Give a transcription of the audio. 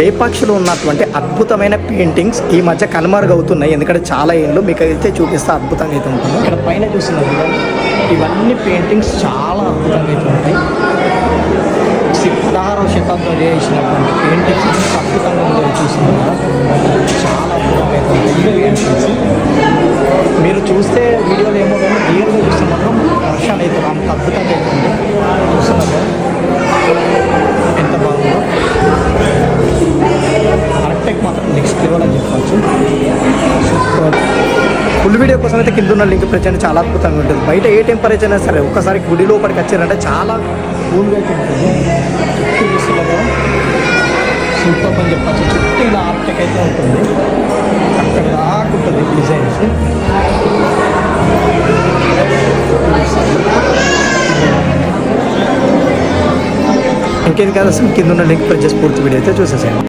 లేపాక్షిలో ఉన్నటువంటి అద్భుతమైన పెయింటింగ్స్ ఈ మధ్య కనుమరుగవుతున్నాయి. ఎందుకంటే చాలా ఏళ్ళు మీకు అయితే చూపిస్తే అద్భుతంగా అయితే ఉంటుంది. ఇక్కడ పైన చూస్తున్నారు ఇవన్నీ పెయింటింగ్స్ చాలా అద్భుతంగా అయితే ఉంటాయి. 16వ శతాబ్దంలో చేసినటువంటి పెయింటింగ్స్ అద్భుతంగా ఉండేవి చూస్తున్నారు. చాలా అద్భుతంగా అయితే ఉంటాయి. మీరు చూస్తే వీడియోలు ఏమో కానీ రియల్గా చూస్తే మాత్రం వర్షాలు అయితే అంత అద్భుతంగా అయితే ఉంది. చూస్తున్నారు ఎంత బాగుందో. కరెక్ట్గా మాత్రం నెక్స్ట్ లెవెల్ అని చెప్పవచ్చు. ఫుల్ వీడియో కోసం అయితే కింద ఉన్న లింక్ ప్రచారం చాలా అద్భుతంగా ఉంటుంది. బయట ఏ టెంపరేచర్ అయినా సరే ఒక్కసారి గుడి లోపలికి వచ్చారంటే చాలా కూల్గా అయితే ఉంటుంది. చుట్టూ చూస్తున్నారు కదా సూపర్ అని చెప్పచ్చు. చుట్టూ ఇలా ఆర్టిక్ అయితే ఉంటుంది. అక్కడ దాకా ఉంటుంది డిజైన్స్. ఇంకేం కాదు కింద ఉన్న లింక్ ప్రెస్ చేసి పూర్తి వీడియో అయితే చూసేసాను.